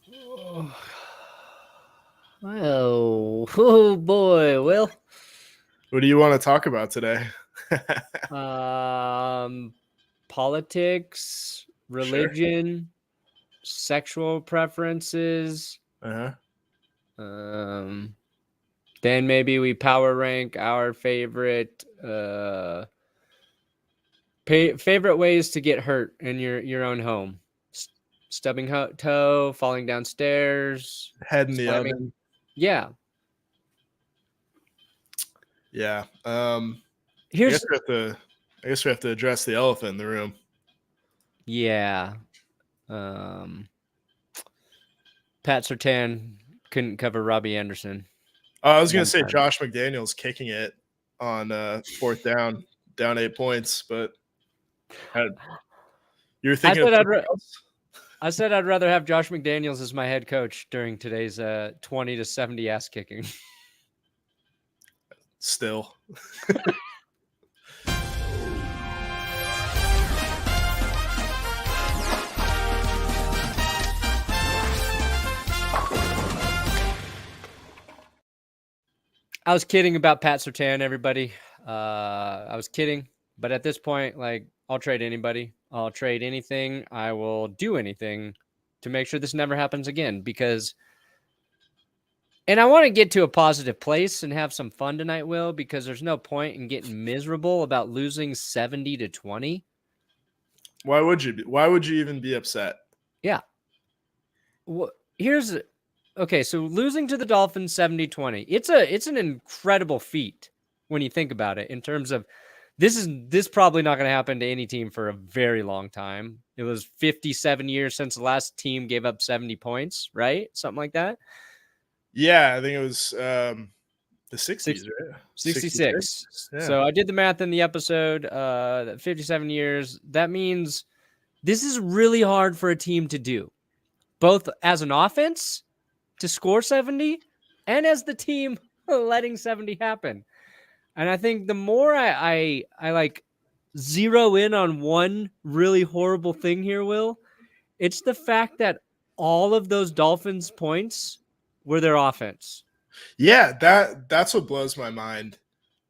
Oh boy, Will. What do you want to talk about today? Politics, Sure. religion, sexual preferences. Uh-huh. Then maybe we power rank our favorite favorite ways to get hurt in your own home. Stubbing toe, falling downstairs, Head in the slamming. oven. Yeah. Yeah. Here's I guess we have to address the elephant in the room. yeah. Pat Surtain couldn't cover Robbie Anderson. I was gonna say Josh McDaniels kicking it on fourth down 8 points, but you're thinking of something else? I said I'd rather have Josh McDaniels as my head coach during today's 20-70 ass kicking. Still. I was kidding about Pat Surtain, everybody. I was kidding, but at this point, like, I'll trade anybody. I'll trade anything. I will do anything to make sure this never happens again and I want to get to a positive place and have some fun tonight, Will, because there's no point in getting miserable about losing 70-20. Why would you even be upset? Yeah. Well, okay, so losing to the Dolphins 70-20. It's an incredible feat when you think about it in terms of this probably not going to happen to any team for a very long time. It was 57 years since the last team gave up 70 points, right? Something like that. Yeah, I think it was the 60s, right? 66. Yeah. So I did the math in the episode, 57 years. That means this is really hard for a team to do, both as an offense to score 70 and as the team letting 70 happen. And I think the more I like zero in on one really horrible thing here, Will, it's the fact that all of those Dolphins points were their offense. Yeah, that's what blows my mind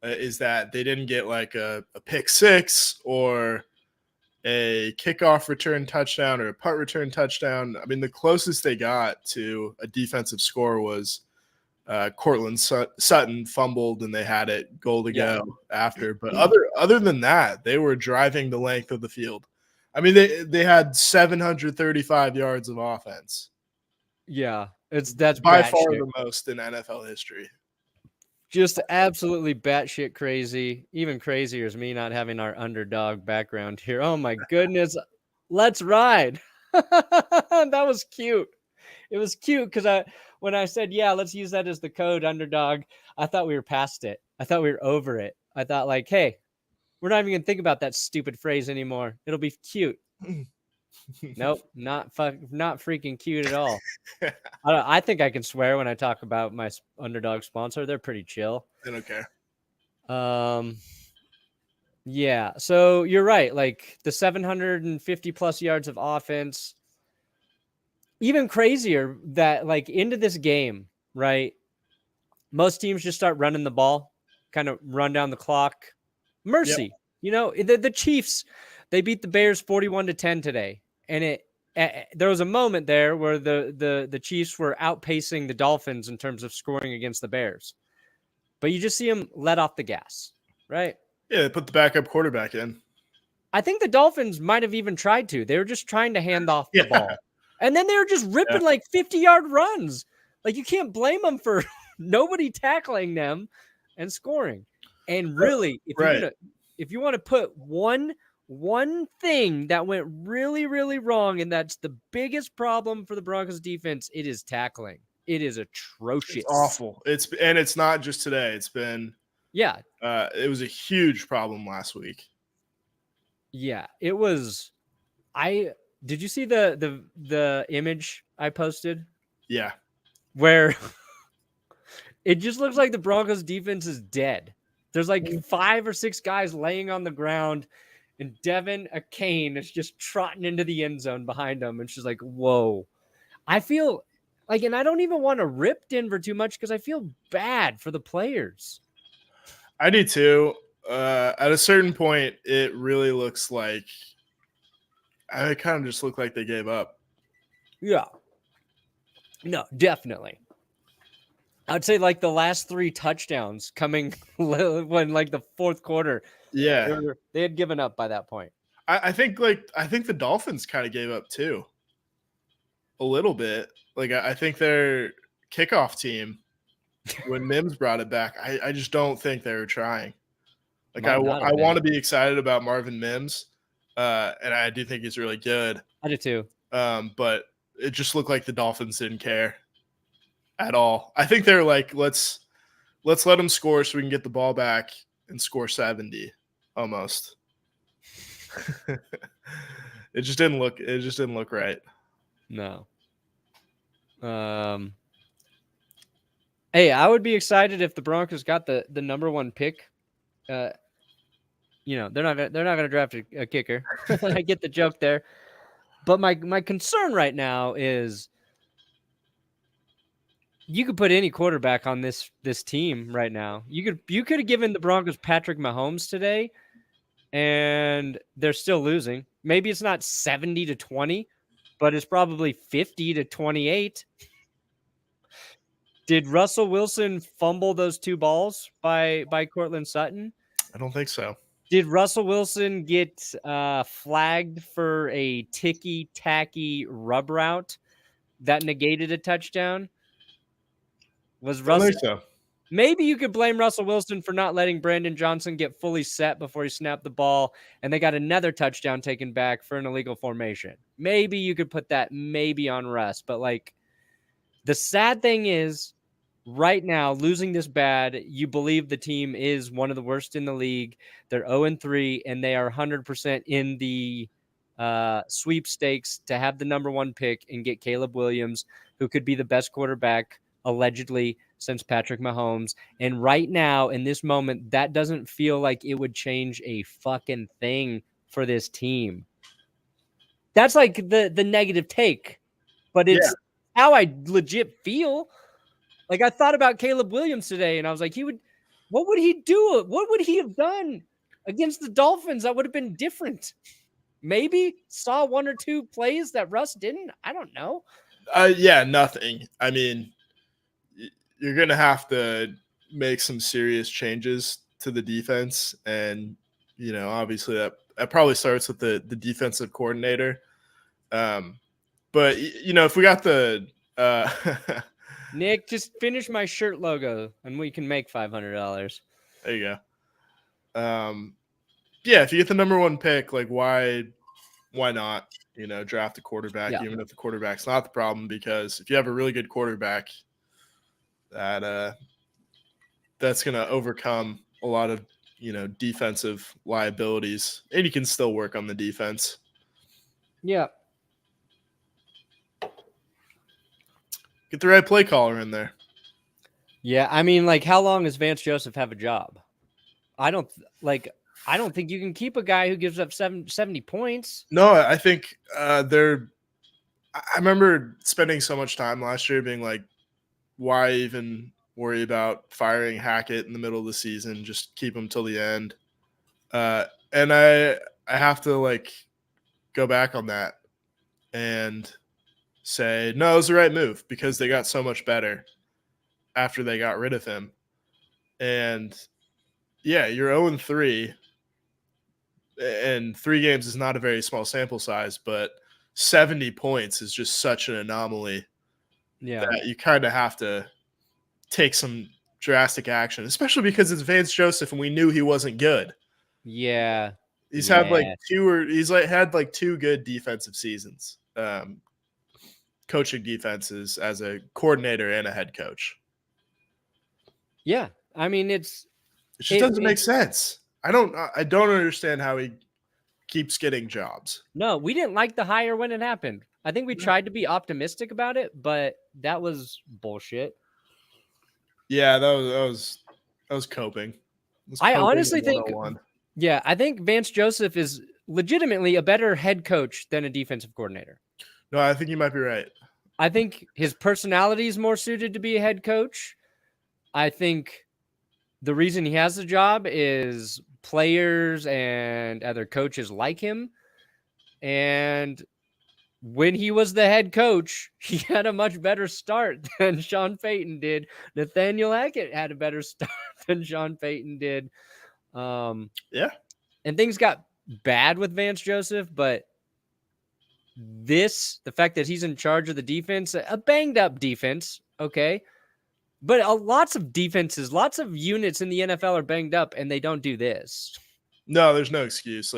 is that they didn't get like a pick six or a kickoff return touchdown or a punt return touchdown. I mean, the closest they got to a defensive score was Cortland Sutton fumbled and they had it goal to go after. But other than that, they were driving the length of the field. I mean, they had 735 yards of offense. Yeah, that's by far the most in NFL history. Just absolutely batshit crazy. Even crazier is me not having our underdog background here. Oh my goodness. Let's ride. That was cute. It was cute because when I said, yeah, let's use that as the code underdog, I thought we were past it. I thought we were over it. I thought like, hey, we're not even going to think about that stupid phrase anymore. It'll be cute. Nope, not freaking cute at all. I think I can swear when I talk about my underdog sponsor. They're pretty chill. They don't care. Yeah. So you're right. Like the 750 plus yards of offense. Even crazier that like into this game, right? Most teams just start running the ball, kind of run down the clock. Mercy. Yep. You know, the Chiefs, they beat the Bears 41-10 today. And there was a moment there where the Chiefs were outpacing the Dolphins in terms of scoring against the Bears. But you just see them let off the gas, right? Yeah, they put the backup quarterback in. I think the Dolphins might have even tried to. They were just trying to hand off the ball. And then they were just ripping like 50-yard runs. Like, you can't blame them for nobody tackling them and scoring. And really, if you want to put one thing that went really, really wrong, and that's the biggest problem for the Broncos defense, it is tackling. It is atrocious. It's awful. It's not just today. It's been it was a huge problem last week. Yeah, it was. Did you see the image I posted? Yeah. Where it just looks like the Broncos defense is dead. There's like 5 or 6 guys laying on the ground, and Devin Achane is just trotting into the end zone behind them. And she's like, whoa. I feel Like, and I don't even want to rip Denver too much because I feel bad for the players. I do too. At a certain point, it really looks like it kind of just looked like they gave up. Yeah. No, definitely. I'd say like the last 3 touchdowns coming when like the fourth quarter. Yeah, They had given up by that point. I think the Dolphins kind of gave up too, a little bit. Like I think their kickoff team when Mims brought it back, I just don't think they were trying. Like Might I not have want to been. be excited about Marvin Mims, and I do think he's really good. I do too. But it just looked like the Dolphins didn't care at all. I think they're like, let's let them score so we can get the ball back and score 70 almost. It just didn't look right. No. Hey, I would be excited if the Broncos got the number 1 pick. They're not going to draft a kicker. I get the joke there. But my concern right now is you could put any quarterback on this team right now. You could have given the Broncos Patrick Mahomes today, and they're still losing. Maybe it's not 70-20, but it's probably 50-28. Did Russell Wilson fumble those 2 balls by Courtland Sutton? I don't think so. Did Russell Wilson get flagged for a ticky-tacky rub route that negated a touchdown? Was I don't Russell? think so. Maybe you could blame Russell Wilson for not letting Brandon Johnson get fully set before he snapped the ball, and they got another touchdown taken back for an illegal formation. Maybe you could put that maybe on Russ, but like the sad thing is right now, losing this bad, you believe the team is one of the worst in the league. They're 0-3, and they are 100% in the sweepstakes to have the number 1 pick and get Caleb Williams, who could be the best quarterback allegedly since Patrick Mahomes. And right now, in this moment, that doesn't feel like it would change a fucking thing for this team. That's like the negative take, but it's how I legit feel. Like I thought about Caleb Williams today, and I was like, what would he do? What would he have done against the Dolphins that would have been different? Maybe saw 1 or 2 plays that Russ didn't. I don't know. Yeah, nothing. I mean, you're going to have to make some serious changes to the defense. And, obviously that probably starts with the defensive coordinator. But, if we got the Nick, just finish my shirt logo and we can make $500. There you go. Yeah, if you get the number 1 pick, like why not, draft a quarterback, even if the quarterback's not the problem, because if you have a really good quarterback, that's going to overcome a lot of, defensive liabilities, and you can still work on the defense. Yeah. Get the right play caller in there. Yeah, I mean, like, how long does Vance Joseph have a job? I don't think you can keep a guy who gives up 70 points. No, I think I remember spending so much time last year being like, why even worry about firing Hackett in the middle of the season? Just keep him till the end. And I have to go back on that and say, no, it was the right move because they got so much better after they got rid of him. And yeah, you're 0-3, and 3 games is not a very small sample size, but 70 points is just such an anomaly that you kind of have to take some drastic action, especially because it's Vance Joseph and we knew he wasn't good. Yeah. He's had had 2 good defensive seasons. Coaching defenses as a coordinator and a head coach. Yeah. I mean, it just doesn't make sense. I don't understand how he keeps getting jobs. No, we didn't like the hire when it happened. I think we tried to be optimistic about it, but that was bullshit. Yeah, that was coping. I honestly think, I think Vance Joseph is legitimately a better head coach than a defensive coordinator. No, I think you might be right. I think his personality is more suited to be a head coach. I think the reason he has the job is players and other coaches like him. And when he was the head coach, he had a much better start than Sean Payton did. Nathaniel Hackett had a better start than Sean Payton did. Yeah. And things got bad with Vance Joseph, but the fact that he's in charge of the defense, a banged up defense, okay, but lots of defenses, lots of units in the NFL are banged up, and they don't do this. No, there's no excuse.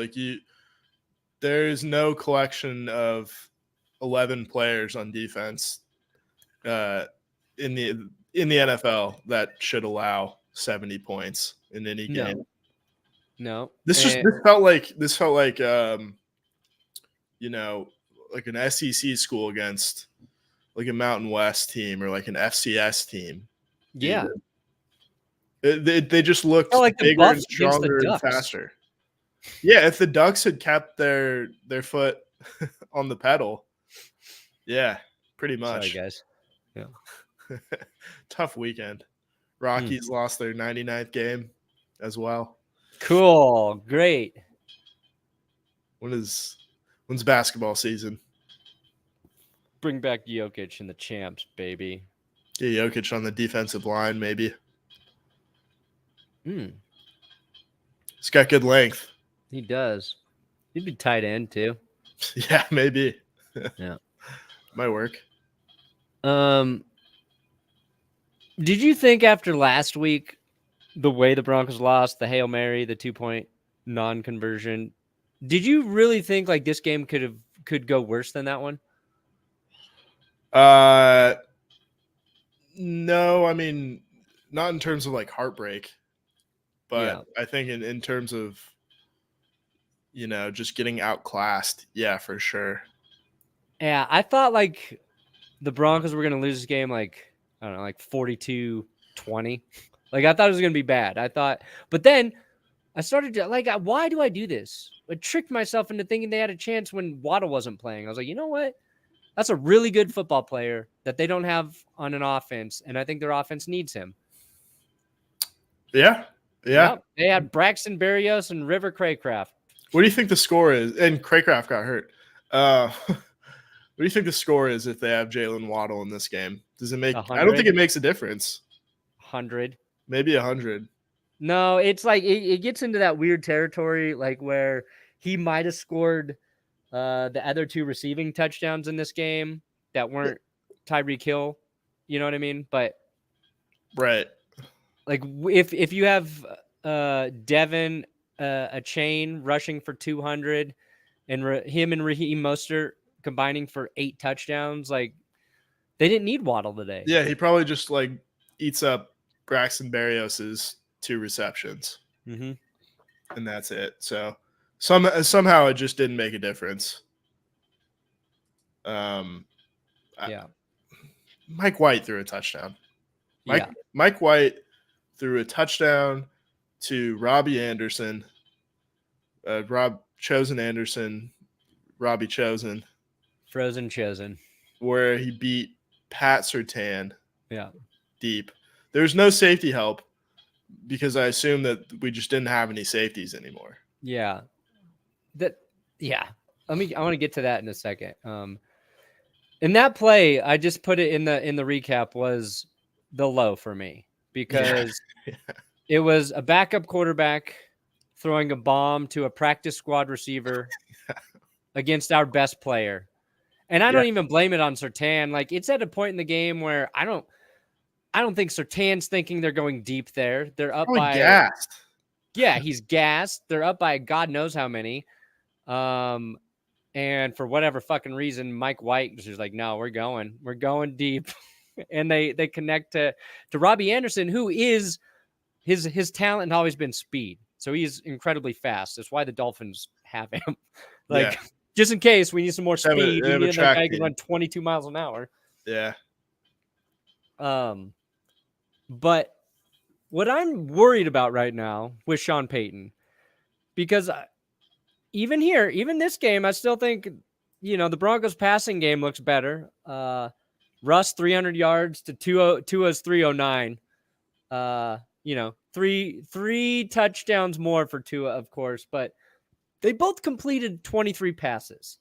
There's no collection of 11 players on defense in the NFL that should allow 70 points in any game. No. This felt like like an SEC school against like a Mountain West team or like an FCS team. Yeah. They just looked like bigger and stronger and faster. Yeah, if the Ducks had kept their foot on the pedal, yeah, pretty much. Sorry, guys. Yeah. Tough weekend. Rockies lost their 99th game as well. Cool. Great. When's basketball season? Bring back Jokic and the champs, baby. Get Jokic on the defensive line, maybe. He's got good length. He does. He'd be tight end too. Yeah, maybe. Yeah. Might work. Did you think after last week, the way the Broncos lost, the Hail Mary, the 2-point non-conversion, did you really think like this game could go worse than that one? No, I mean, not in terms of like heartbreak, but I think in terms of, just getting outclassed. Yeah, for sure. Yeah, I thought like the Broncos were going to lose this game like, I don't know, like 42-20. Like I thought it was going to be bad. But then I started to like, why do I do this? I tricked myself into thinking they had a chance when Waddle wasn't playing. I was like, you know what? That's a really good football player that they don't have on an offense, and I think their offense needs him. Yeah. Yep. They had Braxton Berrios and River Craycraft. What do you think the score is? And Craycraft got hurt. What do you think the score is if they have Jalen Waddle in this game? Does it make? 100? I don't think it makes a difference. 100, maybe 100. No, it's like it gets into that weird territory, like where he might have scored the other two receiving touchdowns in this game that weren't Tyreek Hill. You know what I mean? But right, like if you have Devin achane rushing for 200 and him and Raheem Mostert combining for 8 touchdowns, like they didn't need Waddle today. Yeah, he probably just like eats up Braxton Berrios's 2 receptions, and that's it. So somehow it just didn't make a difference. Mike White threw a touchdown. Mike White threw a touchdown to Robbie Anderson, Robbie Chosen, Frozen Chosen, where he beat Pat Surtain. Yeah, deep. There's no safety help because I assume that we just didn't have any safeties anymore. Yeah, I want to get to that in a second. In that play, I just put it in the recap was the low for me because it was a backup quarterback throwing a bomb to a practice squad receiver against our best player. And I don't even blame it on Surtain. Like it's at a point in the game where I don't think Surtain's thinking they're going deep there. They're up by gassed. Yeah, he's gassed. They're up by God knows how many. And for whatever fucking reason, Mike White is just like, no, we're going deep. And they connect to Robbie Anderson, who is his talent has always been speed. So he's incredibly fast. That's why the Dolphins have him. Just in case we need some more speed, we need a guy who can run 22 miles an hour. Yeah. But what I'm worried about right now with Sean Payton, because even this game, I still think, the Broncos passing game looks better. Russ 300 yards to Tua's 309. Three touchdowns more for Tua, of course, but they both completed 23 passes.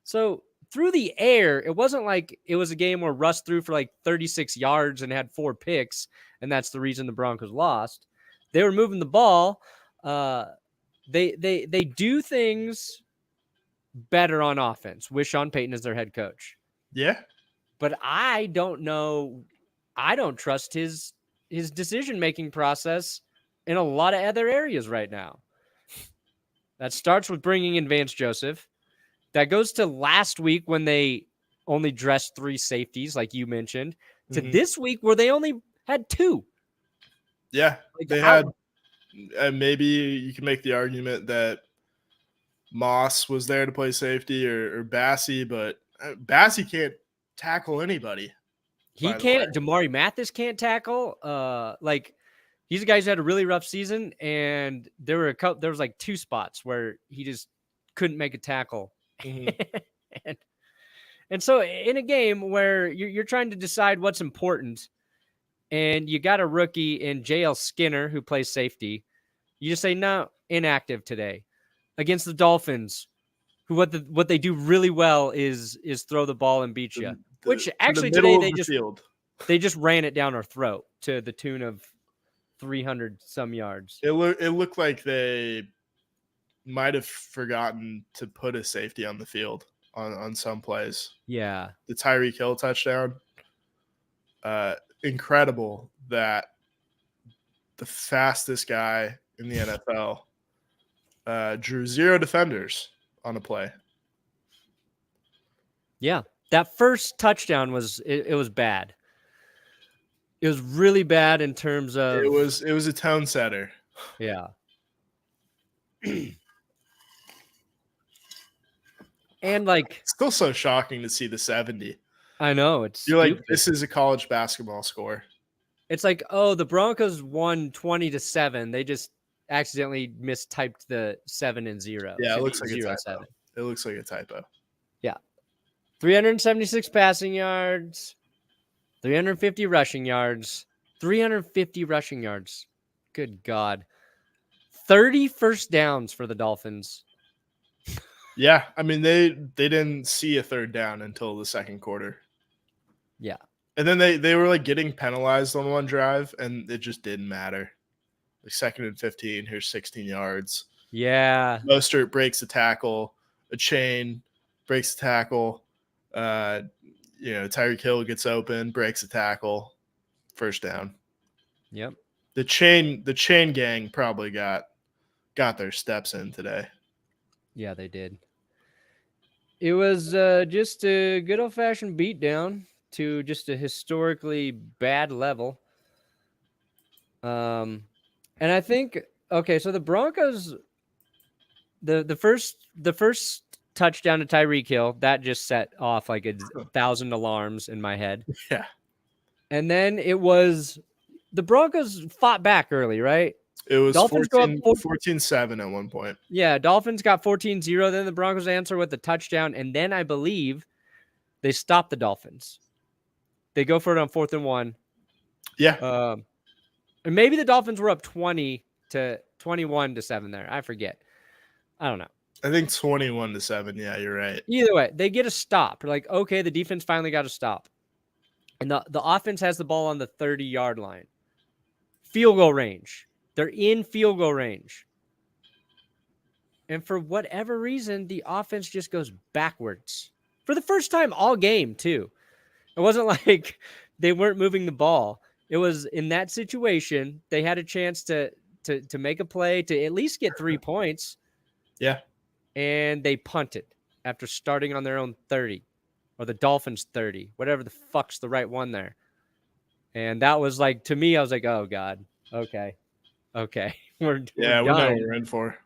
So through the air, it wasn't like it was a game where Russ threw for like 36 yards and had 4 picks, and that's the reason the Broncos lost. They were moving the ball. They do things better on offense with Sean Payton as their head coach. Yeah. But I don't know. I don't trust his decision-making process in a lot of other areas right now. That starts with bringing in Vance Joseph. That goes to last week when they only dressed 3 safeties, like you mentioned, to this week where they only had 2. Yeah, Like, they had. Maybe you can make the argument that Moss was there to play safety or Bassey, but Bassey can't tackle anybody. He can't. Damari Mathis can't tackle. He's a guy who's had a really rough season, and there was like 2 spots where he just couldn't make a tackle. and so in a game where you're trying to decide what's important, and you got a rookie in JL Skinner who plays safety, you just say no, inactive today against the Dolphins, who what they do really well is throw the ball and beat you. Which actually today they just ran it down our throat to the tune of 300 some yards. It looked like they might have forgotten to put a safety on the field on some plays. Yeah. The Tyreek Hill touchdown. Incredible that the fastest guy in the NFL drew 0 defenders on a play. Yeah. That first touchdown was bad. It was really bad in terms of it was a tone setter. Yeah. And like, still so shocking to see the 70. I know, you're stupid. Like, this is a college basketball score. It's like, oh, the Broncos won 20-7. They just accidentally mistyped the 7 and 0. Yeah, it looks like 0 a typo. 7. It looks like a typo. Yeah. 376 passing yards, 350 rushing yards, 350 rushing yards. Good God. 30 first downs for the Dolphins. Yeah, I mean, they didn't see a third down until the second quarter. Yeah. And then they were like getting penalized on one drive, and it just didn't matter. Like 2nd and 15, here's 16 yards. Yeah. Mostert breaks a tackle. Achane breaks a tackle. Tyreek Hill gets open, breaks a tackle. First down. Yep. The chain gang probably got their steps in today. Yeah, they did. It was just a good old-fashioned beatdown to just a historically bad level. And I think, okay, so the Broncos, the first touchdown to Tyreek Hill, that just set off like 1,000 alarms in my head. Yeah. And then it was the Broncos fought back early, right? It was 14-7 at one point. Yeah, Dolphins got 14-0. Then the Broncos answer with the touchdown. And then I believe they stopped the Dolphins. They go for it on 4th and 1. Yeah. And maybe the Dolphins were up 21-7 there. I forget. I don't know. I think 21-7. Yeah, you're right. Either way, they get a stop. They're like, okay, the defense finally got a stop. And the offense has the ball on the 30-yard line. Field goal range. They're in field goal range. And for whatever reason, the offense just goes backwards. For the first time all game, too. It wasn't like they weren't moving the ball. It was in that situation, they had a chance to make a play, to at least get 3 points. Yeah. And they punted after starting on their own 30. Or the Dolphins 30. Whatever the fuck's the right one there. And that was like, to me, I was like, oh, God. Okay. We're we know what we're in for.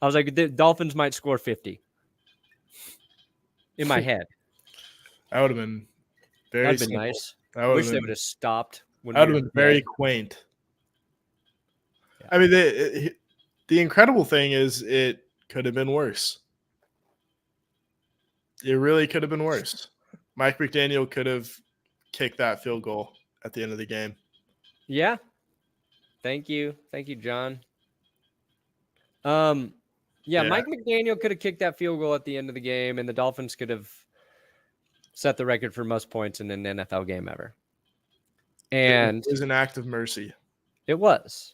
I was like, the Dolphins might score 50. In my head. That would have been very That'd been nice. I wish they would have stopped. That would have been very quaint. Yeah. I mean, the incredible thing is it could have been worse. It really could have been worse. Mike McDaniel could have kick that field goal at the end of the game. Yeah. Thank you, John. Yeah, Mike McDaniel could have kicked that field goal at the end of the game, and the Dolphins could have set the record for most points in an NFL game ever. And it was an act of mercy. It was.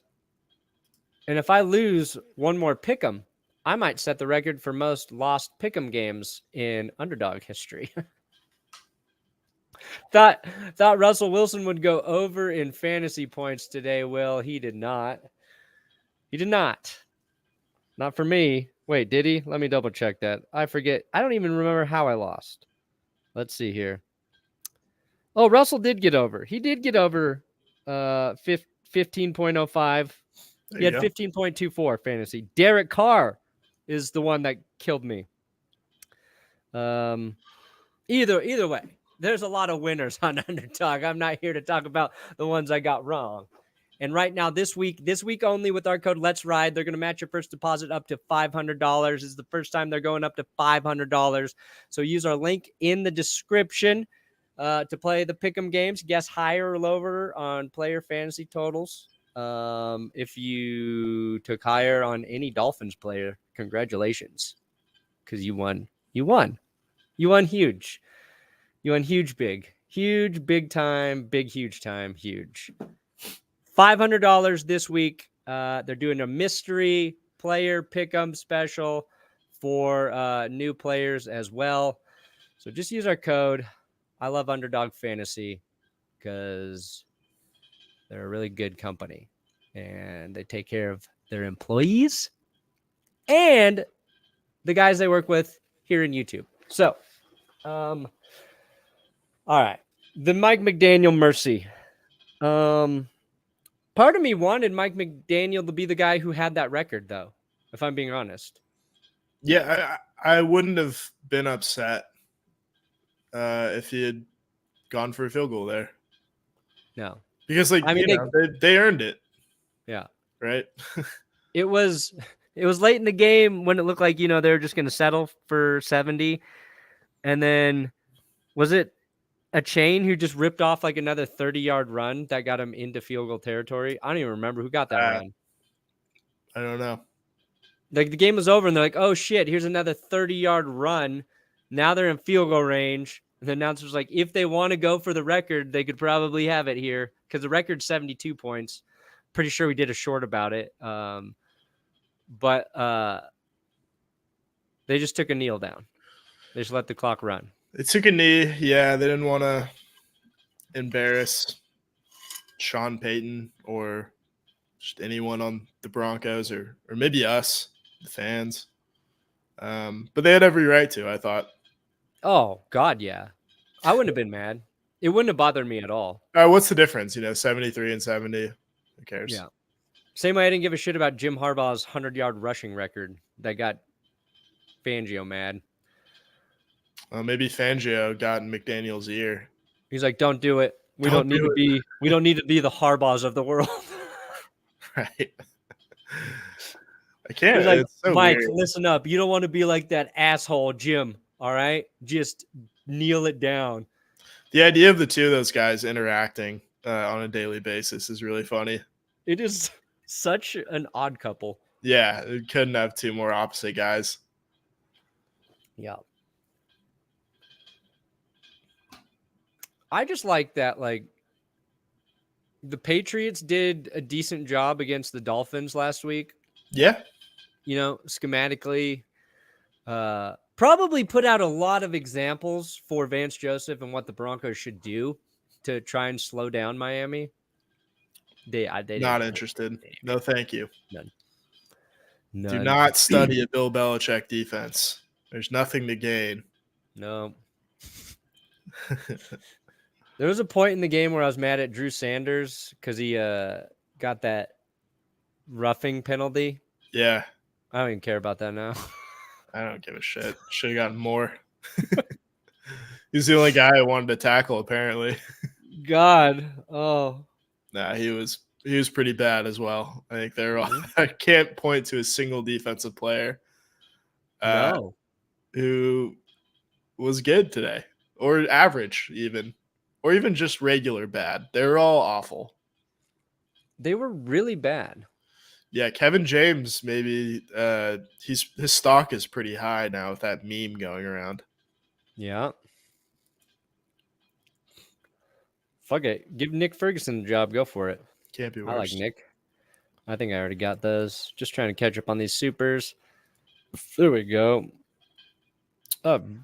And if I lose one more pick'em, I might set the record for most lost pick'em games in underdog history. Thought Russell Wilson would go over in fantasy points today. Will, he did not. He did not. Not for me. Wait, did he? Let me double check that. I forget. I don't even remember how I lost. Let's see here. Oh, Russell did get over. He did get over 15.05. He had 15.24 fantasy. Derek Carr is the one that killed me. Either way, there's a lot of winners on Underdog. I'm not here to talk about the ones I got wrong. And right now, this week only with our code Let's Ride, they're going to match your first deposit up to $500. This is the first time they're going up to $500. So use our link in the description to play the Pick'em games. Guess higher or lower on player fantasy totals. If you took higher on any Dolphins player, congratulations, because you won. You won huge. You won huge, big time, big, huge time, huge. $500 this week. They're doing a mystery player pick'em special for new players as well. So just use our code. I love Underdog Fantasy because they're a really good company and they take care of their employees and the guys they work with here in YouTube. So, all right. The Mike McDaniel mercy. Part of me wanted Mike McDaniel to be the guy who had that record, though, if I'm being honest. Yeah, I wouldn't have been upset if he had gone for a field goal there. No. Because, they earned it. Yeah. Right? It was late in the game when it looked like, they were just going to settle for 70. And then was it Achane who just ripped off like another 30-yard run that got him into field goal territory? I don't even remember who got that run. I don't know. Like the game was over and they're like, oh shit, here's another 30-yard run. Now they're in field goal range. And the announcer's like, if they want to go for the record, they could probably have it here because the record's 72 points. Pretty sure we did a short about it. But they just took a kneel down. They just let the clock run. They took a knee. Yeah, they didn't want to embarrass Sean Payton or just anyone on the Broncos or maybe us, the fans. But they had every right to, I thought. Oh, God, yeah. I wouldn't have been mad. It wouldn't have bothered me at all. What's the difference? 73 and 70. Who cares? Yeah. Same way I didn't give a shit about Jim Harbaugh's 100-yard rushing record that got Fangio mad. Maybe Fangio got in McDaniel's ear. He's like, don't do it. We don't need to be the Harbaughs of the world. Right. I can't. He's like, it's so Mike, weird. Listen up. You don't want to be like that asshole Jim. All right? Just kneel it down. The idea of the two of those guys interacting on a daily basis is really funny. It is such an odd couple. Yeah, it couldn't have two more opposite guys. Yeah. I just like that, the Patriots did a decent job against the Dolphins last week. Yeah. Schematically, probably put out a lot of examples for Vance Joseph and what the Broncos should do to try and slow down Miami. They not interested. No, thank you. None. Do not study a Bill Belichick defense. There's nothing to gain. No. There was a point in the game where I was mad at Drew Sanders because he got that roughing penalty. Yeah. I don't even care about that now. I don't give a shit. Should have gotten more. He's the only guy I wanted to tackle, apparently. God. Oh. Nah, he was pretty bad as well. I think they're all, I can't point to a single defensive player who was good today or average even. or even just regular bad. They're all awful. They were really bad. Yeah, Kevin James, maybe his stock is pretty high now with that meme going around. Yeah. Fuck it. Give Nick Ferguson the job. Go for it. Can't be worse. I like Nick. I think I already got those. Just trying to catch up on these supers. There we go.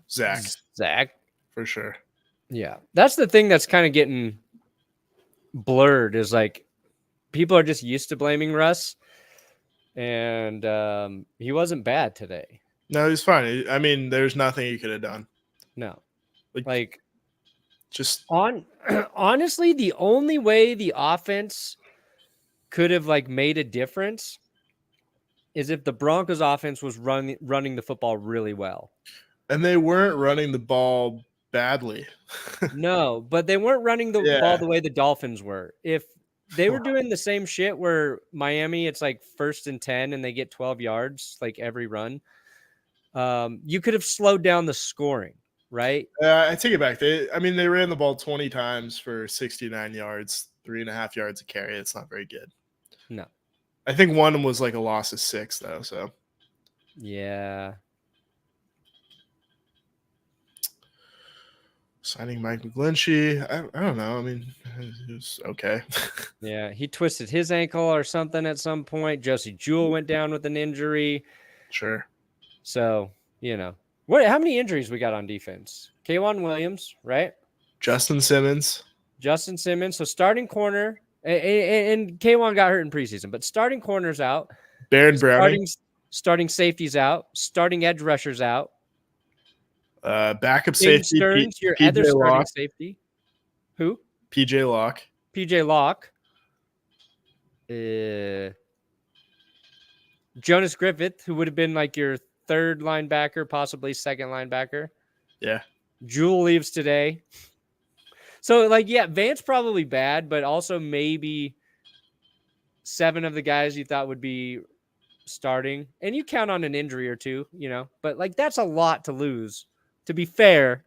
Zach. For sure. Yeah. That's the thing that's kind of getting blurred is like people are just used to blaming Russ. And he wasn't bad today. No, he's fine. I mean, there's nothing he could have done. No. Like just honestly, the only way the offense could have like made a difference is if the Broncos offense was running the football really well. And they weren't running the ball badly. No, but they weren't running the ball the way the Dolphins were. If they were doing the same shit where Miami, it's like 1st and 10 and they get 12 yards like every run, you could have slowed down the scoring, right? I take it back. They ran the ball 20 times for 69 yards, 3.5 yards a carry. It's not very good. No. I think one was like a loss of 6, though. So, yeah. Signing Mike McGlinchey, I don't know. I mean, it was okay. Yeah, he twisted his ankle or something at some point. Josie Jewell went down with an injury. Sure. So, how many injuries we got on defense? K'Wan Williams, right? Justin Simmons. So starting corner, and K'Wan got hurt in preseason, but starting corners out. Baron Browning. Starting safeties out. Starting edge rushers out. Backup James safety. Stearns, your other starting safety. Who? PJ Locke. Jonas Griffith, who would have been like your 3rd linebacker, possibly 2nd linebacker. Yeah. Jewell leaves today. So, Vance probably bad, but also maybe 7 of the guys you thought would be starting. And you count on an injury or two, But, that's a lot to lose. To be very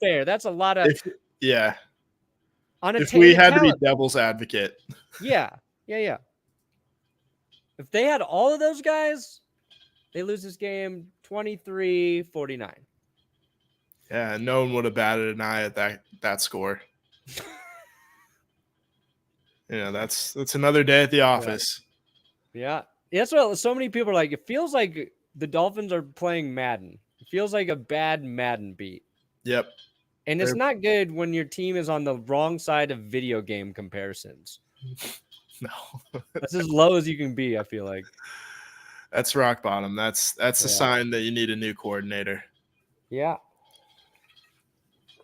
fair, that's a lot of... If we had to be devil's advocate. Yeah. If they had all of those guys, they lose this game 23-49. Yeah, no one would have batted an eye at that score. That's another day at the office. Yeah. That's what so many people are like. It feels like the Dolphins are playing Madden. It feels like a bad Madden beat. Yep. And it's not good when your team is on the wrong side of video game comparisons. No. That's as low as you can be, I feel like. That's rock bottom. That's a sign that you need a new coordinator. Yeah.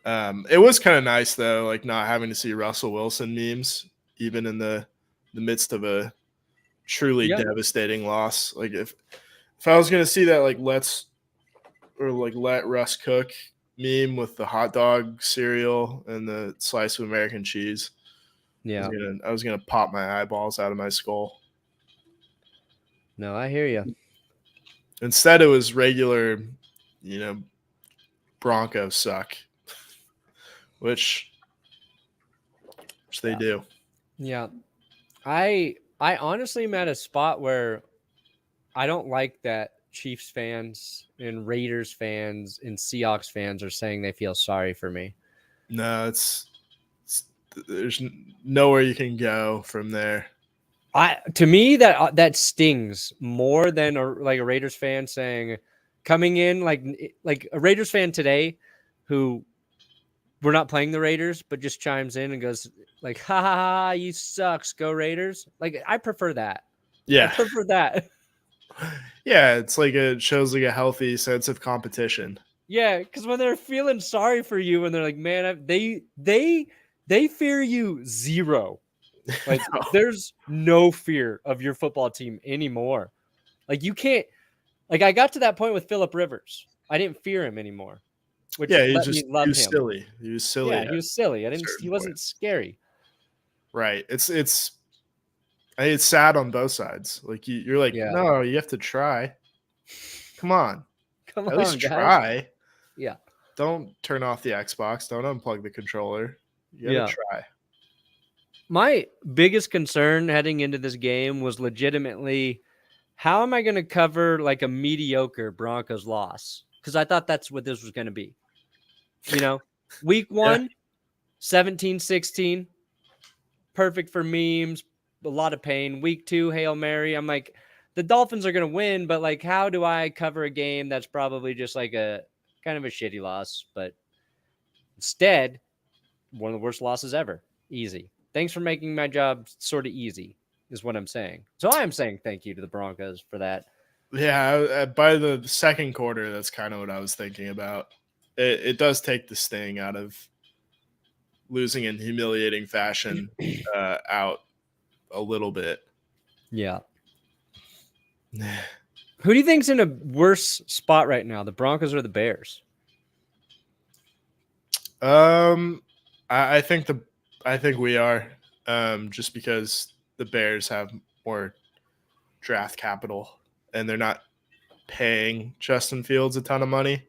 It was kind of nice though, like not having to see Russell Wilson memes, even in the midst of a truly devastating loss. Like if I was gonna see that let Russ cook meme with the hot dog cereal and the slice of American cheese, I was gonna pop my eyeballs out of my skull. No, I hear you. Instead, it was regular, Broncos suck, which they do. Yeah, I honestly am at a spot where I don't like that Chiefs fans and Raiders fans and Seahawks fans are saying they feel sorry for me. No, there's nowhere you can go from there. To me that stings more than a Raiders fan saying, coming in like a Raiders fan today who we're not playing the Raiders but just chimes in and goes like, ha ha ha, you sucks, go Raiders. Like I prefer that. Yeah, I prefer that. Yeah, it's like it shows like a healthy sense of competition. Yeah, because when they're feeling sorry for you and they're like, man, they fear you zero. Like No. There's no fear of your football team anymore. Like you can't. Like I got to that point with Phillip Rivers. I didn't fear him anymore. Which he was him. Silly. He was silly. Yeah, he was silly. He wasn't scary. Right. It's sad on both sides. Like you're like, no, you have to try. Come on. At least guys. try. Yeah. Don't turn off the Xbox. Don't unplug the controller. You gotta try. My biggest concern heading into this game was legitimately, how am I going to cover like a mediocre Broncos loss? Because I thought that's what this was going to be. Week Yeah. 1, 17-16, perfect for memes, a lot of pain. Week 2, Hail Mary. I'm like, the Dolphins are going to win, but like, how do I cover a game that's probably just like a kind of a shitty loss? But instead, one of the worst losses ever. Easy. Thanks for making my job sort of easy, is what I'm saying. So I am saying thank you to the Broncos for that. Yeah, by the second quarter, that's kind of what I was thinking about. It does take the sting out of losing in humiliating fashion out a little bit. Yeah. Who do you think's in a worse spot right now, the Broncos or the Bears? I think we are, just because the Bears have more draft capital and they're not paying Justin Fields a ton of money.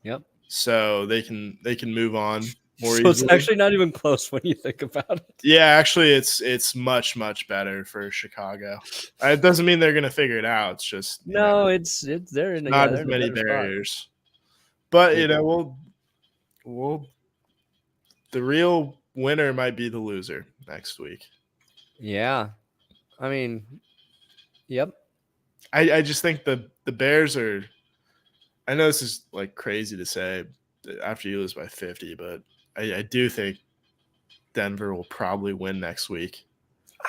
Yep. So they can move on more So easily. it's actually not even close when you think about it. Yeah, actually, it's much better for Chicago. It doesn't mean they're gonna figure it out. It's just it's they're in not as they're in a many better spot. barriers. But we'll the real winner might be the loser next week. Yeah, I mean, yep. I just think the Bears are. I know this is like crazy to say after you lose by 50, but I do think Denver will probably win next week.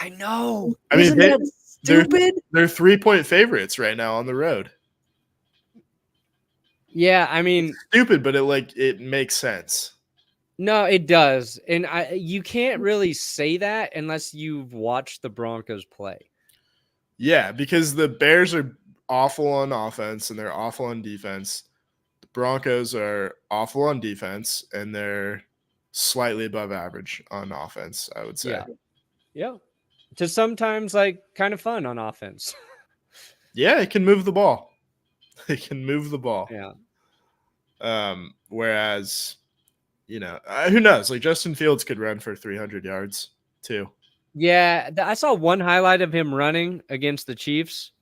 I know. I mean, Isn't that stupid? They're 3-point favorites right now on the road. Yeah, I mean, Stupid, but it makes sense. no, it does. And you can't really say that unless you've watched the Broncos play. Yeah, because the Bears are awful on offense and they're awful on defense. The Broncos are awful on defense and they're slightly above average on offense, I would say. Yeah. Yeah. Just sometimes like kind of fun on offense. Yeah, it can move the ball. It can move the ball. Yeah. Whereas, who knows? Like Justin Fields could run for 300 yards too. Yeah, I saw one highlight of him running against the Chiefs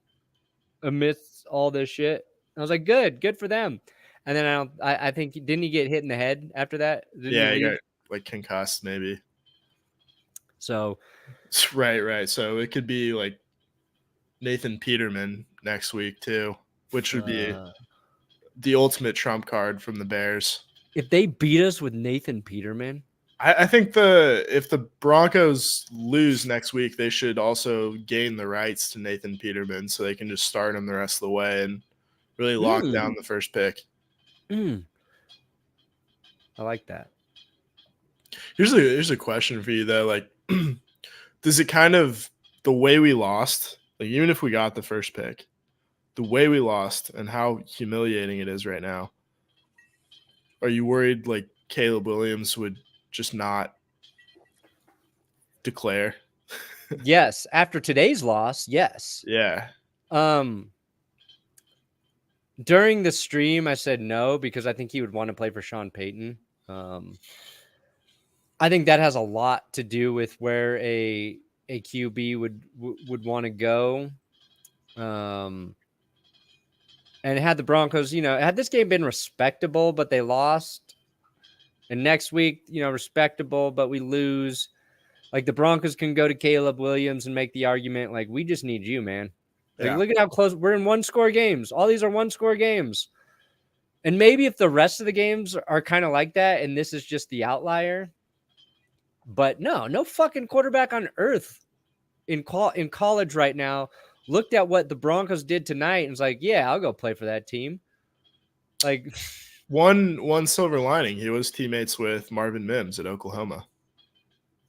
amidst all this shit. I was like, good for them. And then I think didn't he get hit in the head after that? Yeah, he got like concussed maybe. So right. So it could be like Nathan Peterman next week too, which would be the ultimate trump card from the Bears. If they beat us with Nathan Peterman, I think if the Broncos lose next week, they should also gain the rights to Nathan Peterman so they can just start him the rest of the way and really lock down the first pick. I like that. Here's a question for you though. Like, does it kind of the way we lost, like even if we got the first pick, the way we lost and how humiliating it is right now, are you worried like Caleb Williams would just not declare? Yes, after today's loss, yes. Yeah. During the stream, I said no because I think he would want to play for Sean Payton. I think that has a lot to do with where a QB would want to go. And had the Broncos, had this game been respectable, but they lost, and next week, respectable, but we lose, like the Broncos can go to Caleb Williams and make the argument, like, we just need you, man. Like, look at how close we're in 1-score games. All these are 1-score games. And maybe if the rest of the games are kind of like that, and this is just the outlier, but no fucking quarterback on earth in college right now looked at what the Broncos did tonight and was like, yeah, I'll go play for that team. Like one silver lining, he was teammates with Marvin Mims at Oklahoma.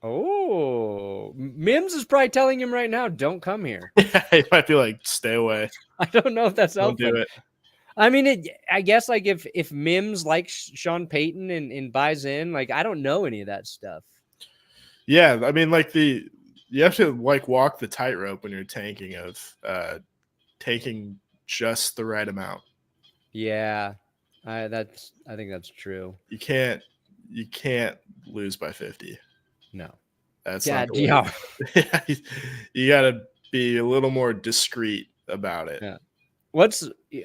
Oh, Mims is probably telling him right now, don't come here. Yeah, he might be like, stay away. I don't know if that's helpful. Don't do it. I mean, I guess like if Mims likes Sean Payton and buys in, like I don't know any of that stuff. Yeah, I mean, like you have to like walk the tightrope when you're tanking of taking just the right amount. Yeah, I think that's true. You can't you can't lose by 50. No. That's Yeah, not the way. Yeah, you got to be a little more discreet about it. Yeah. What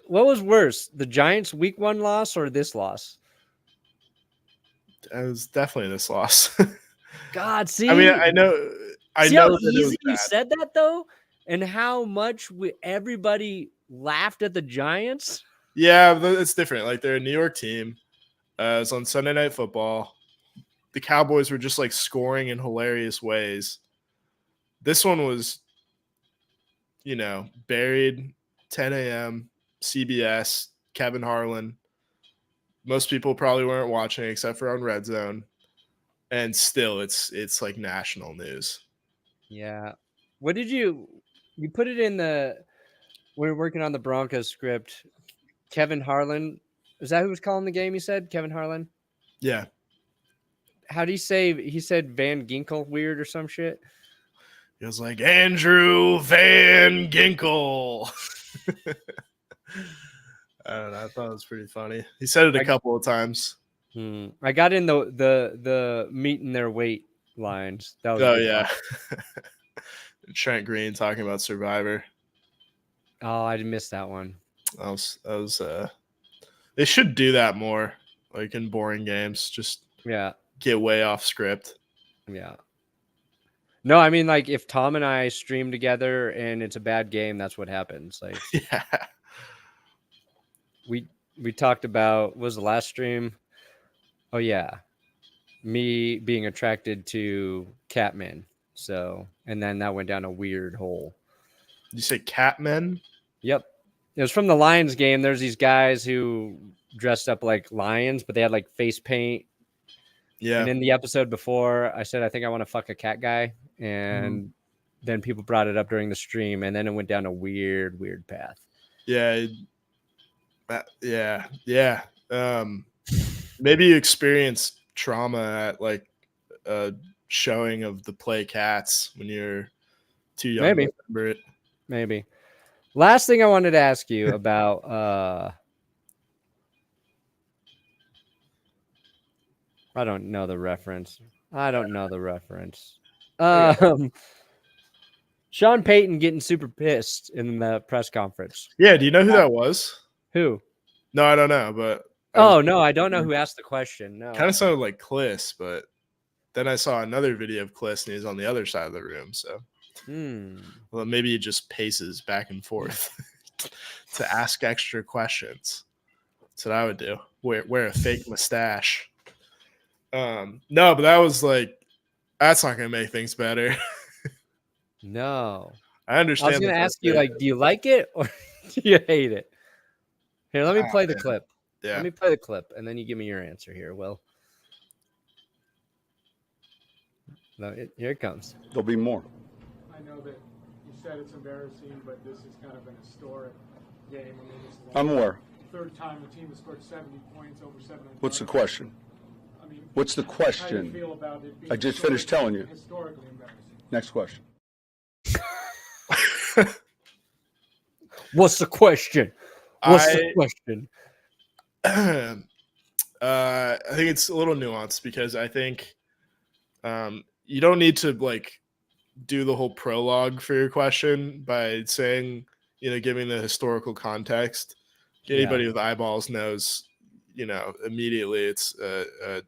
was worse, the Giants' week 1 loss or this loss? It was definitely this loss. God, I mean, see, I see how know that it was easy you bad. said that though, and how much everybody laughed at the Giants. Yeah, but it's different. Like they're a New York team. It's on Sunday Night Football. The Cowboys were just like scoring in hilarious ways. This one was, buried 10 a.m. CBS, Kevin Harlan. Most people probably weren't watching except for on Red Zone. And still it's like national news. Yeah. What did you put it in we're working on the Broncos script. Kevin Harlan. Is that who was calling the game, you said? Kevin Harlan? Yeah. How'd he say? He said Van Ginkel weird or some shit? It was like Andrew Van Ginkel. I don't know. I thought it was pretty funny. He said it a couple of times. I got in the meeting their weight lines. That was yeah. Trent Green talking about Survivor. Oh, I missed that one. They should do that more, like in boring games. Just get way off script. Yeah. No, I mean, like if Tom and I stream together and it's a bad game, that's what happens. Like, yeah. We talked about, was the last stream? Oh yeah, me being attracted to Catman. So, and then that went down a weird hole. Did you say Catmen? Yep. It was from the Lions game. There's these guys who dressed up like lions, but they had like face paint. Yeah. And in the episode before, I said, I think I want to fuck a cat guy. And then people brought it up during the stream, and then it went down a weird path. Yeah. Yeah. Maybe you experienced trauma at like a showing of the play Cats when you're too young to remember it. Maybe. Last thing I wanted to ask you about, I don't know the reference. Sean Payton getting super pissed in the press conference. Yeah, do you know who that was? Who? No, I don't know, but no, I don't know who asked the question. No. Kind of sounded like Kliss, but then I saw another video of Kliss and he's on the other side of the room, so well, maybe he just paces back and forth to ask extra questions. That's what I would do. Wear a fake mustache. No, but that was like, that's not going to make things better. No. I understand. I was going to ask you, like, do you like it or do you hate it? Here, let me play the clip. Yeah. Let me play the clip, and then you give me your answer here, Will. No, here it comes. There'll be more. I know that you said it's embarrassing, but this is kind of an historic game. I mean, it's I'm aware. Third time the team has scored 70 points over 7. What's the question? I mean, what's the question? How do you feel about it being I just finished telling you. Historically embarrassing. Next question. What's the question? I think it's a little nuanced because I think you don't need to like do the whole prologue for your question by saying, giving the historical context. Anybody with eyeballs knows, immediately it's a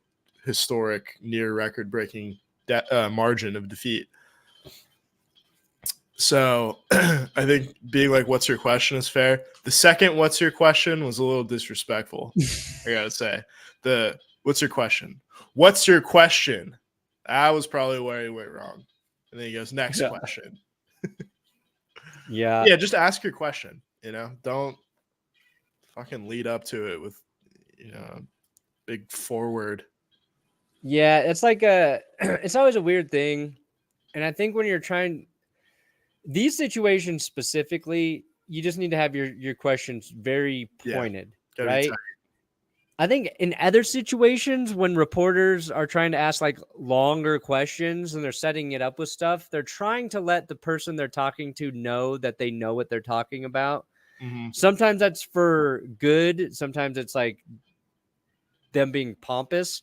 historic, near record-breaking margin of defeat. So I think being like, what's your question is fair. The second, what's your question was a little disrespectful. I gotta say what's your question? What's your question? That was probably where he went wrong. And then he goes, next question. Yeah. Yeah. Just ask your question, don't fucking lead up to it with, big forward. Yeah. It's like it's always a weird thing. And I think when you're trying these situations specifically, you just need to have your questions very pointed, right? I think in other situations, when reporters are trying to ask like longer questions and they're setting it up with stuff, they're trying to let the person they're talking to know that they know what they're talking about. Mm-hmm. Sometimes that's for good. Sometimes it's like them being pompous.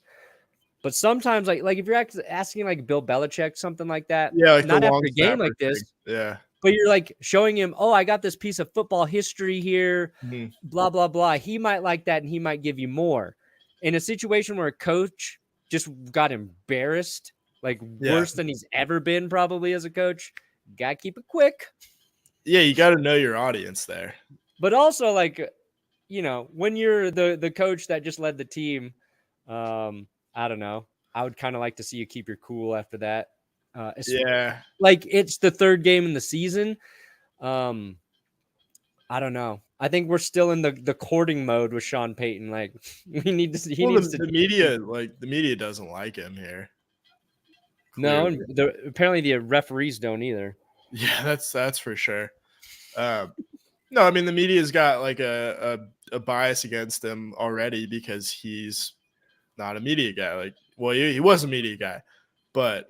But sometimes, like if you're asking like Bill Belichick something like that, Yeah, like the not after long a game snapper like this, thing. Yeah. but you're like showing him, oh, I got this piece of football history here, Mhm. blah blah blah. He might like that, and he might give you more. In a situation where a coach just got embarrassed, like Yeah. worse than he's ever been, probably as a coach, gotta keep it quick. Yeah, you got to know your audience there. But also, like, when you're the coach that just led the team, I don't know. I would kind of like to see you keep your cool after that. Yeah. Like it's the third game in the season. I don't know. I think we're still in the courting mode with Sean Payton. Like we need to. He Well, needs the to. media, the media doesn't like him here. No, Clearly. and apparently the referees don't either. Yeah, that's for sure. No, I mean the media's got like a bias against him already because he's not a media guy. Like, well, he was a media guy, but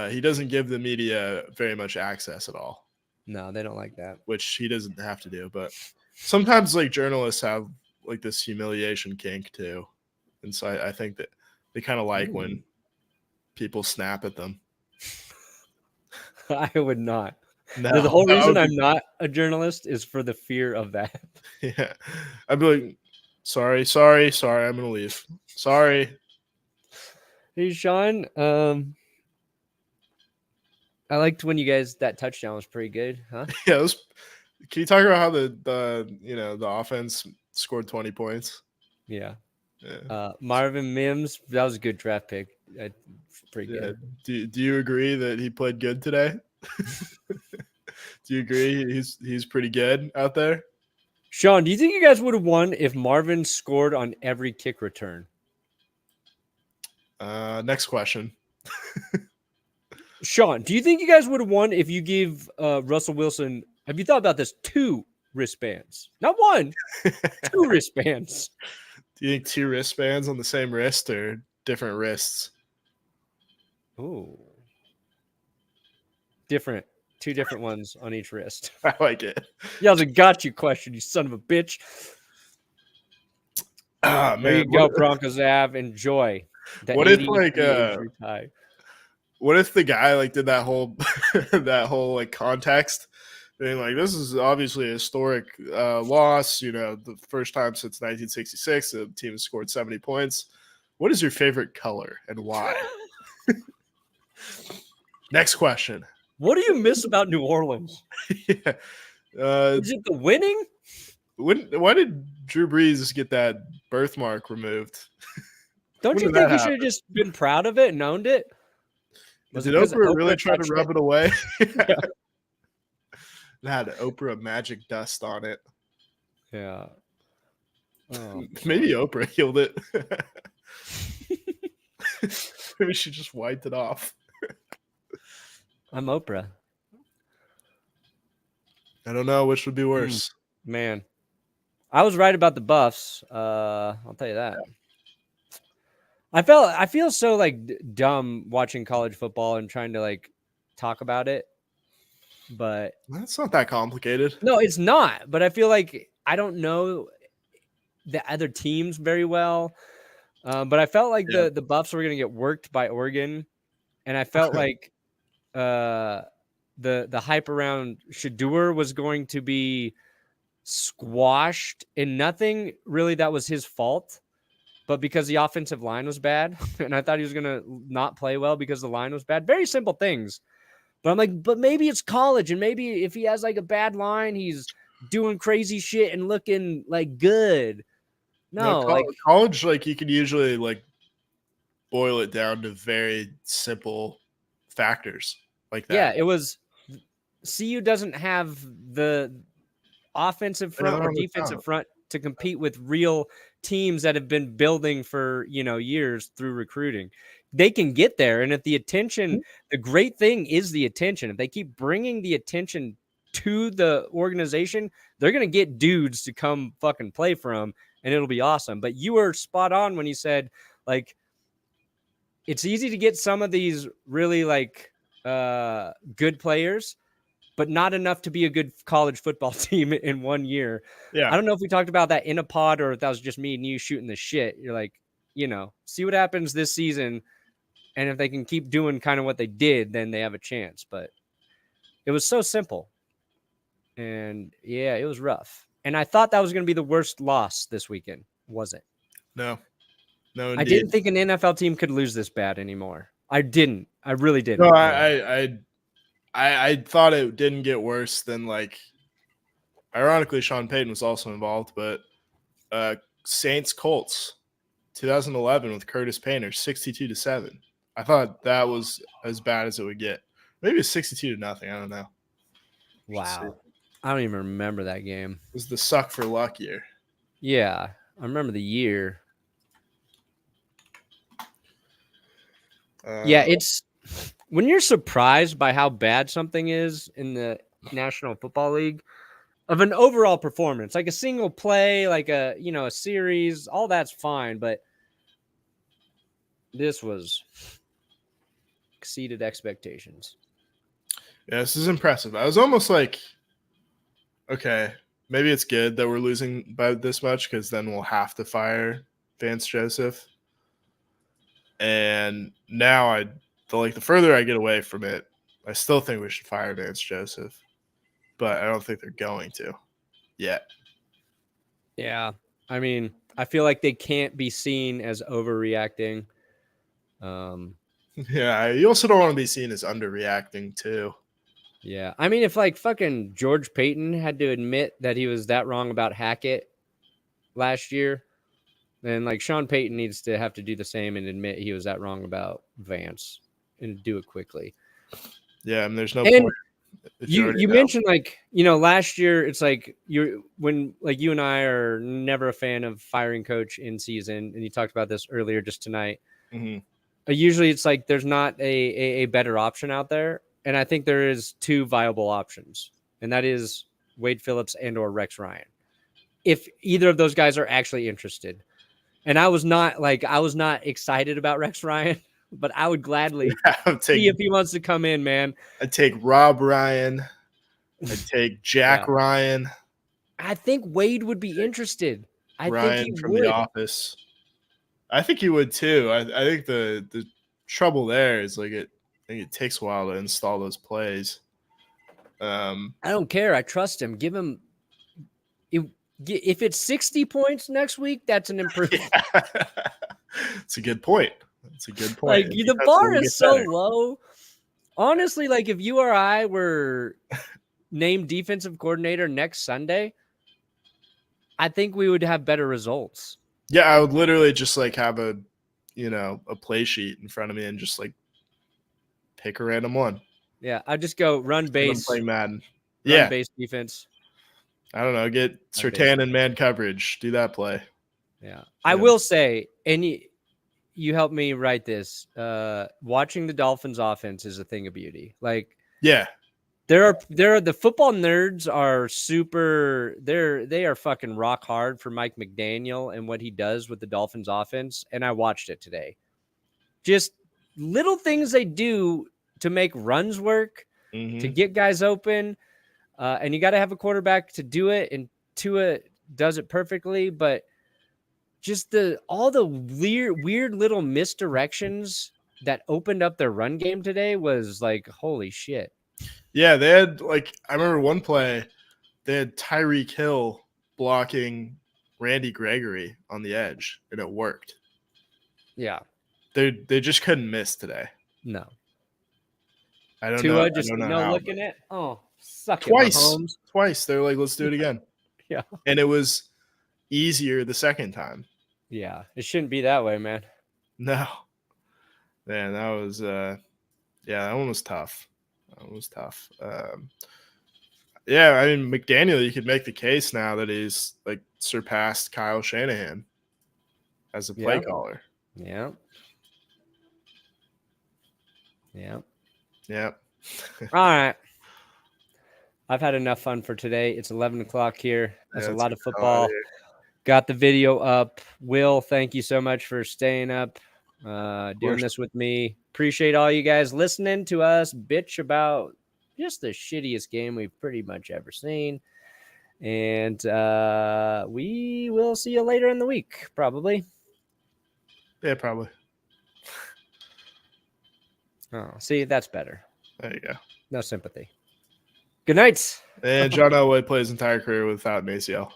he doesn't give the media very much access at all, No, they don't like that. which he doesn't have to do. But sometimes like journalists have like this humiliation kink too, and so I think that they kind of like when people snap at them. I would not. No, The whole that reason would I'm be- not a journalist is for the fear of that. yeah, I'd be like, sorry, I'm gonna leave. Sorry. Hey, Sean. I liked when that touchdown was pretty good, huh? Yeah, can you talk about how the offense scored 20 points? Yeah. Yeah. Marvin Mims, that was a good draft pick. Pretty Yeah. good. Do you agree that he played good today? Do you agree he's pretty good out there? Sean, do you think you guys would have won if Marvin scored on every kick return? Next question. Sean, do you think you guys would have won if you gave Russell Wilson, have you thought about this, 2 wristbands? Not 1, 2 wristbands. Do you think 2 wristbands on the same wrist or different wrists? Ooh. Different. 2 different ones on each wrist. I like it. Yeah, it was a got you question, you son of a bitch. Ah, There you man. go, Broncos Ave. Enjoy. The What if, 80 like, age group high. What if the guy like did that whole like context being like, this is obviously a historic loss, the first time since 1966 the team has scored 70 points. What is your favorite color and why? Next question. What do you miss about New Orleans? Yeah. Is it the winning? Why did Drew Brees get that birthmark removed? Don't When you did think that he should have just been proud of it and owned it? Was Did it 'cause Oprah really try to touched rub it? it away? It had Oprah magic dust on it. Yeah. Oh, Maybe Oprah healed it. Maybe she just wiped it off. I'm Oprah. I don't know which would be worse. Man. I was right about the Buffs. I'll tell you that. I feel so like dumb watching college football and trying to like talk about it. But That's not that complicated. no, it's not. But I feel like I don't know the other teams very well. But I felt like Yeah. the Buffs were going to get worked by Oregon, and I felt like the hype around Shador was going to be squashed, and nothing really that was his fault. But because the offensive line was bad, and I thought he was going to not play well because the line was bad. Very simple things. But I'm like, but maybe it's college, and maybe if he has like a bad line, he's doing crazy shit and looking like good. No, like college, like you can usually like boil it down to very simple factors like that. yeah, it was CU doesn't have the offensive front or defensive front to compete with real teams that have been building for, years through recruiting. They can get there. And if the attention, the great thing is the attention. If they keep bringing the attention to the organization, they're going to get dudes to come fucking play for them, and it'll be awesome. But you were spot on when you said, like, it's easy to get some of these really like good players, but not enough to be a good college football team in 1 year. Yeah. I don't know if we talked about that in a pod or if that was just me and you shooting the shit. You're like, see what happens this season And if they can keep doing kind of what they did, then they have a chance. But it was so simple. And yeah, it was rough. And I thought that was going to be the worst loss this weekend. Was it? No, I indeed. didn't think an NFL team could lose this bad anymore. I didn't. I really didn't. No, I thought it didn't get worse than like. Ironically, Sean Payton was also involved, but Saints Colts, 2011 with Curtis Painter, 62-7. I thought that was as bad as it would get. Maybe it's 62-0. I don't know. Wow. I don't even remember that game. It was the suck for luck year. Yeah, I remember the year. Yeah, it's when you're surprised by how bad something is in the National Football League of an overall performance, like a single play, like a series, all that's fine, but this was exceeded expectations. Yeah, this is impressive. I was almost like, okay, maybe it's good that we're losing by this much because then we'll have to fire Vance Joseph. And now the further I get away from it, I still think we should fire Vance Joseph, but I don't think they're going to yet. Yeah, I mean, I feel like they can't be seen as overreacting. Yeah, you also don't want to be seen as underreacting too. Yeah, I mean, if like fucking George Payton had to admit that he was that wrong about Hackett last year, then like Sean Payton needs to have to do the same and admit he was that wrong about Vance and do it quickly. Yeah, and there's no And point. you mentioned like, last year it's like you and I are never a fan of firing coach in season, and you talked about this earlier just tonight. Mm-hmm. Usually it's like there's not a better option out there, and I think there is two viable options, and that is Wade Phillips and or Rex Ryan. If either of those guys are actually interested. And I was not excited about Rex Ryan, but I would gladly see if he wants to come in, man. I'd take Rob Ryan. I'd take Jack Ryan. I think Wade would be interested. Ryan think he from would. The Office. I think he would too. I think the trouble there is like I think it takes a while to install those plays. I don't care. I trust him. Give him. If it's 60 points next week, that's an improvement. Yeah. It's a good point. It's a good point. Like the bar is so low. Honestly, like if you or I were named defensive coordinator next Sunday, I think we would have better results. Yeah, I would literally just like have a play sheet in front of me and just like pick a random one. Yeah, I'd just go run base. Playing Madden. Run base defense. I don't know. Get Surtain in man coverage. Do that play. Yeah. I will say, and you helped me write this. Watching the Dolphins offense is a thing of beauty. Like, yeah, the football nerds are super. They are fucking rock hard for Mike McDaniel and what he does with the Dolphins offense. And I watched it today. Just little things they do to make runs work, to get guys open. And you got to have a quarterback to do it, and Tua does it perfectly. But just all the weird little misdirections that opened up their run game today was like, holy shit. Yeah, they had I remember one play, they had Tyreek Hill blocking Randy Gregory on the edge, and it worked. Yeah, they just couldn't miss today. No, I don't Tua know. just looking at suck twice. They're like, let's do it again. Yeah, and it was easier the second time. Yeah, it shouldn't be that way, man. No, man, that was that one was tough. Yeah, I mean McDaniel, you could make the case now that he's like surpassed Kyle Shanahan as a play caller. Yeah. All right. I've had enough fun for today. It's 11 o'clock here. That's a lot of football. Got the video up. Will, thank you so much for staying up, doing this with me. Appreciate all you guys listening to us bitch about just the shittiest game we've pretty much ever seen. And we will see you later in the week, probably. Yeah, probably. Oh, see, that's better. There you go. No sympathy. Good night. And John Elway played his entire career without an ACL.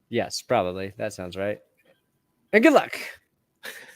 Yes, probably. That sounds right. And good luck.